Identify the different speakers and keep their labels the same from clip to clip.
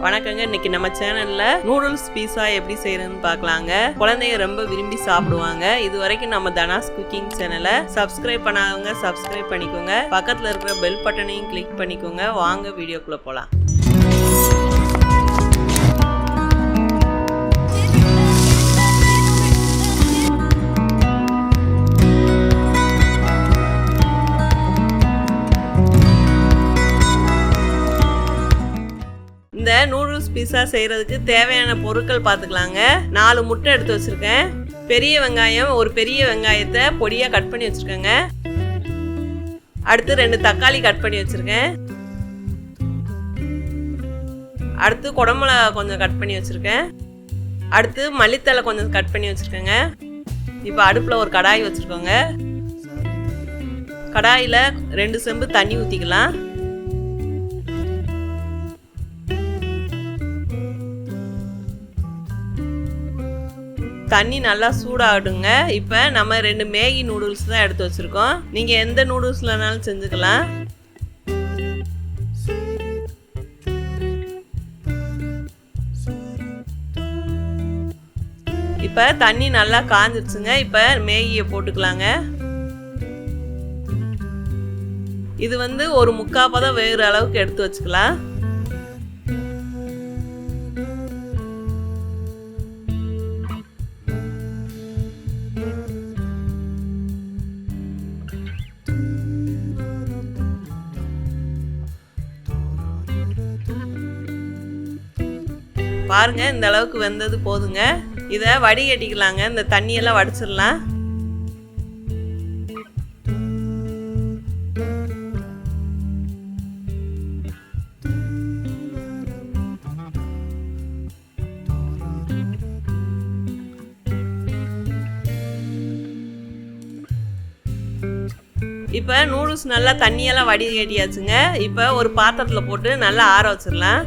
Speaker 1: வணக்கங்க. இன்னைக்கு நம்ம சேனல்ல நூடுல்ஸ் பீஸா எப்படி செய்யறதுன்னு பார்க்கலாங்க. குழந்தைங்க ரொம்ப விரும்பி சாப்பிடுவாங்க. இது வரைக்கும் நம்ம தனாஸ் குக்கிங் சேனலை சப்ஸ்கிரைப் பண்ணாதவங்க சப்ஸ்கிரைப் பண்ணிக்கோங்க. பக்கத்துல இருக்கிற பெல் பட்டனையும் கிளிக் பண்ணிக்கோங்க. வாங்க வீடியோக்குள்ள போலாம். இந்த நூடுல்ஸ் பீஸா செய்கிறதுக்கு தேவையான பொருட்கள் பார்த்துக்கலாங்க. 4 முட்டை எடுத்து வச்சுருக்கேன். பெரிய வெங்காயம், ஒரு பெரிய வெங்காயத்தை பொடியாக கட் பண்ணி வச்சுருக்கேங்க. அடுத்து 2 தக்காளி கட் பண்ணி வச்சுருக்கேன். அடுத்து குடமிளகா கொஞ்சம் கட் பண்ணி வச்சுருக்கேன். அடுத்து மல்லித்தழை கொஞ்சம் கட் பண்ணி வச்சுருக்கேங்க. இப்போ அடுப்பில் ஒரு கடாய் வச்சுருக்கோங்க. கடாயில் 2 செம்பு தண்ணி ஊற்றிக்கலாம். தண்ணி நல்லா சூடாகட்டுங்க. இப்போ நம்ம 2 மேகி நூடுல்ஸ் தான் எடுத்து வச்சுருக்கோம். நீங்கள் எந்த நூடுல்ஸ்லனாலும் செஞ்சுக்கலாம். இப்போ தண்ணி நல்லா காஞ்சிருச்சுங்க. இப்போ மேகியை போட்டுக்கலாங்க. இது ஒரு 3/4 பதம் வேகிற அளவுக்கு எடுத்து வச்சுக்கலாம். பாருங்க, இந்த அளவுக்கு வெந்தது போதுங்க. இதை வடிகட்டிக்கலாங்க. இந்த தண்ணியெல்லாம் வடிச்சிடலாம். இப்போ நூடுல்ஸ் நல்லா தண்ணியெல்லாம் வடிகட்டியாச்சுங்க. இப்போ ஒரு பாத்திரத்தில் போட்டு நல்லா ஆற வச்சிடலாம்.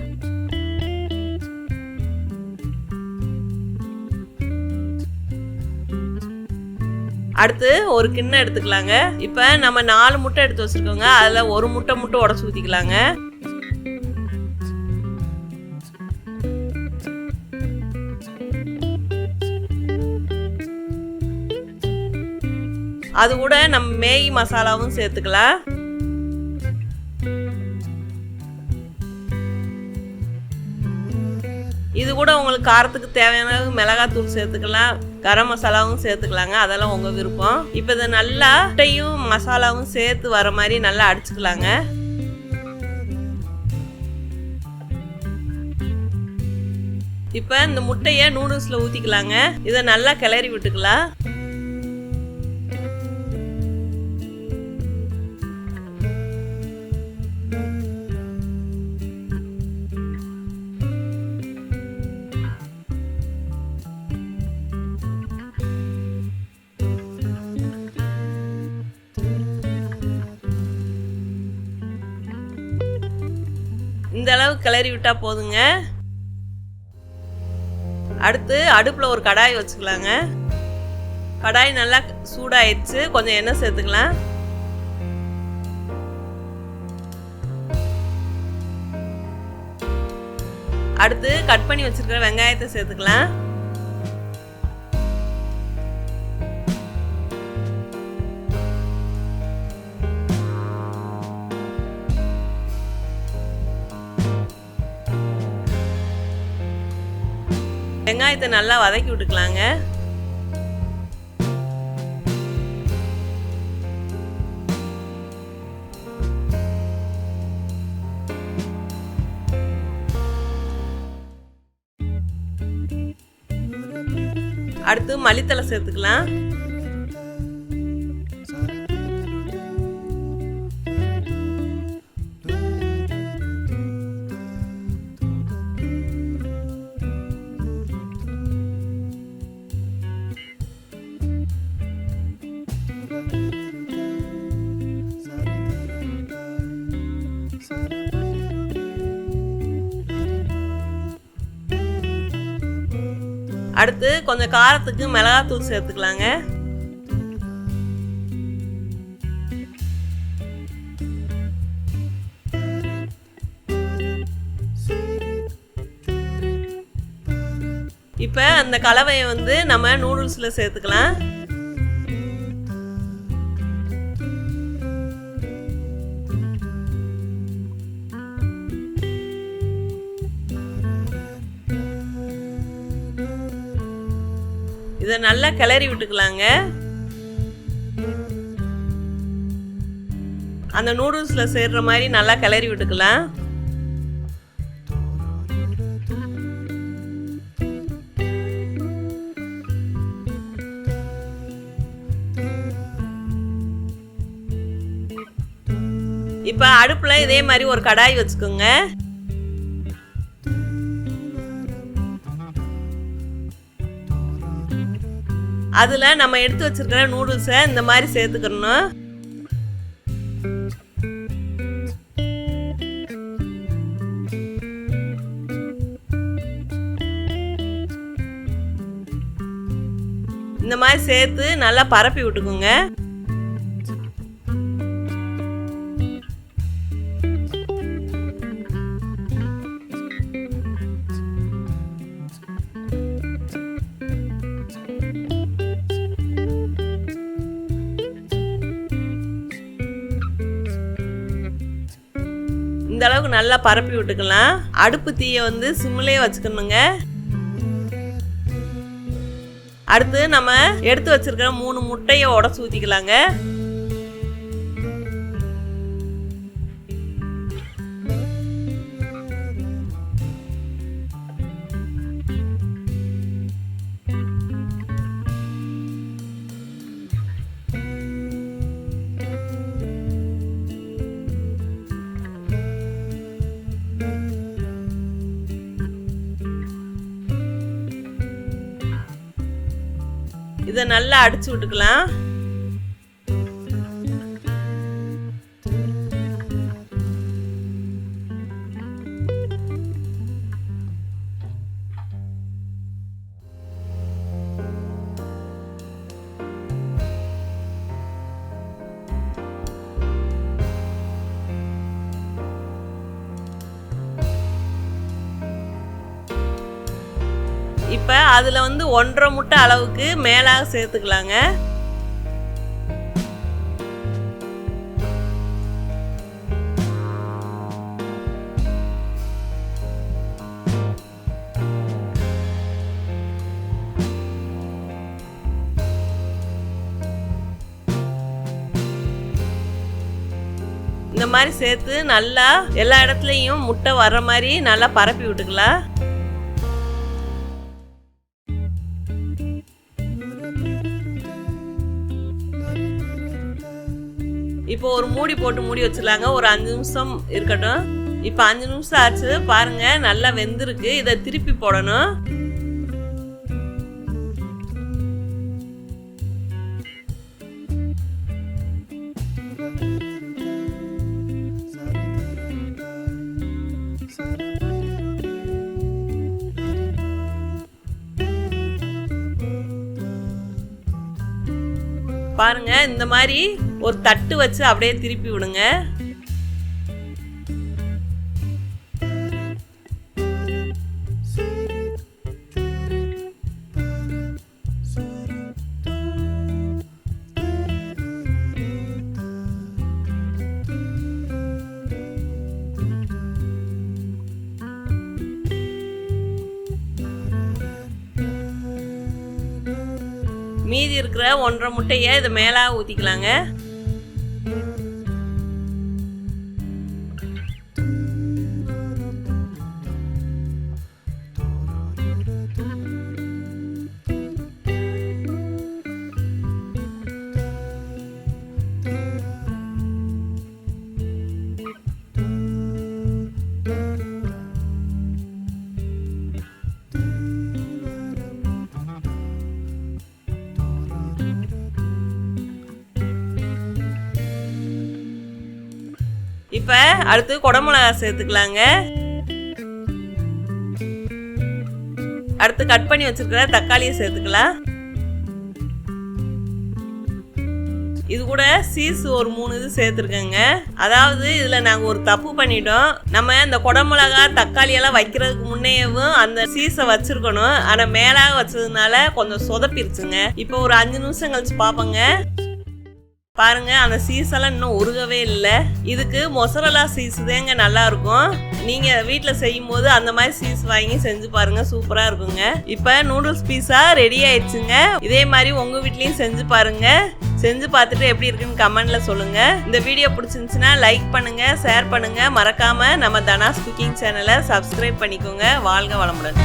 Speaker 1: அடுத்து ஒரு கிண்ணம் எடுத்துக்கலாங்க. இப்போ நம்ம 4 முட்டை எடுத்து வச்சுருக்கோங்க. அதில் ஒரு முட்டை மட்டும் உடச்சி ஊற்றிக்கலாங்க. அது கூட நம்ம மேகி மசாலாவும் சேர்த்துக்கலாம். இது கூட உங்களுக்கு காரத்துக்கு தேவையான மிளகாத்தூள் சேர்த்துக்கலாம், கரம் மசாலாவும் சேர்த்துக்கலாங்க. அதெல்லாம் உங்கள் விருப்பம். இப்போ இதை நல்லா முட்டையும் மசாலாவும் சேர்த்து வர மாதிரி நல்லா அடிச்சுக்கலாங்க. இப்போ இந்த முட்டையை நூடுல்ஸில் ஊற்றிக்கலாங்க. இதை நல்லா கிளறி விட்டுக்கலாம். இந்த அளவு கிளறி விட்டா போதுங்க. அடுத்து அடுப்பில் ஒரு கடாய் வச்சுக்கலாங்க. கடாய் நல்லா சூடாயிடுச்சு. கொஞ்சம் எண்ணெய் சேர்த்துக்கலாம். அடுத்து கட் பண்ணி வச்சிருக்கிற வெங்காயத்தை சேர்த்துக்கலாம். வெங்காயத்தை நல்லா வதக்கி விட்டுக்கலாங்க. அடுத்து மல்லித்தழை சேர்த்துக்கலாம். அடுத்து கொஞ்சம் காரத்துக்கு மிளகாத்தூள் சேர்த்துக்கலாங்க. இப்போ அந்த கலவையை வந்து நம்ம நூடுல்ஸில் சேர்த்துக்கலாம். இதை நல்லா கிளறி விட்டுக்கலாங்க. அந்த நூடுல்ஸ்ல சேர்ற மாதிரி நல்லா கிளறி விட்டுக்கலாம். இப்ப அடுப்புல இதே மாதிரி ஒரு கடாய் வச்சுக்கோங்க. அதுல நம்ம எடுத்து வச்சிருக்கிற நூடுல்ஸை இந்த மாதிரி சேர்த்துக்கணும். இந்த மாதிரி சேர்த்து நல்லா பரப்பி விட்டுக்குங்க. இந்த அளவுக்கு நல்லா பரப்பி விட்டுக்கலாம். அடுப்பு தீயை வந்து சிம்மிலே வச்சுக்கணுங்க. அடுத்து நம்ம எடுத்து வச்சிருக்கிற 3 முட்டையை உடைச்சு ஊத்திக்கலாங்க. இதை நல்லா அடிச்சு விட்டுக்கலாம். இப்போ அதில் வந்து 1.5 முட்டை அளவுக்கு மேலாக சேர்த்துக்கலாங்க. இந்த மாதிரி சேர்த்து நல்லா எல்லா இடத்துலையும் முட்டை வர்ற மாதிரி நல்லா பரப்பி விட்டுக்கலாம். இப்போ ஒரு மூடி போட்டு மூடி வச்சிடலாங்க. ஒரு 5 நிமிஷம் இருக்கட்டும். இப்போ 5 நிமிஷம் ஆச்சு பாருங்க, நல்லா வெந்திருக்கு. இதை திருப்பி போடணும். பாருங்க, இந்த மாதிரி ஒரு தட்டு வச்சு அப்படியே திருப்பி விடுங்க. மீதி இருக்கிற 1.5 முட்டையை இது மேலே ஊற்றிக்கலாங்க. இப்போ அடுத்து குடமிளகாய் சேர்த்துக்கலாங்க. அடுத்து கட் பண்ணி வச்சிருக்கிற தக்காளியை சேர்த்துக்கலாம். இது கூட சீஸ் ஒரு 3 இது சேர்த்துருக்கேங்க. அதாவது இதில் நாங்கள் ஒரு தப்பு பண்ணிட்டோம். நம்ம இந்த குடமிளகா தக்காளி எல்லாம் வைக்கிறதுக்கு முன்னேவும் அந்த சீஸை வச்சிருக்கணும். ஆனால் மேலாக வச்சதுனால கொஞ்சம் சொதப்பிருச்சுங்க. இப்போ ஒரு 5 நிமிஷம் கழிச்சு பார்ப்போங்க. பாருங்க, அந்த சீஸ் எல்லாம் இன்னும் உருகவே இல்லை. இதுக்கு மொசரலா சீஸ் தாங்க நல்லா இருக்கும். நீங்க வீட்டில் செய்யும் போது அந்த மாதிரி சீஸ் வாங்கி செஞ்சு பாருங்க, சூப்பரா இருக்குங்க. இப்போ நூடுல்ஸ் பீஸா ரெடி ஆயிடுச்சுங்க. இதே மாதிரி உங்க வீட்லயும் செஞ்சு பாருங்க. செஞ்சு பார்த்துட்டு எப்படி இருக்குன்னு கமெண்ட்ல சொல்லுங்க. இந்த வீடியோ பிடிச்சிருந்துச்சுன்னா லைக் பண்ணுங்க, ஷேர் பண்ணுங்க. மறக்காம நம்ம தனாஸ் குக்கிங் சேனலை சப்ஸ்கிரைப் பண்ணிக்கோங்க. வாழ்க வளமுடன்.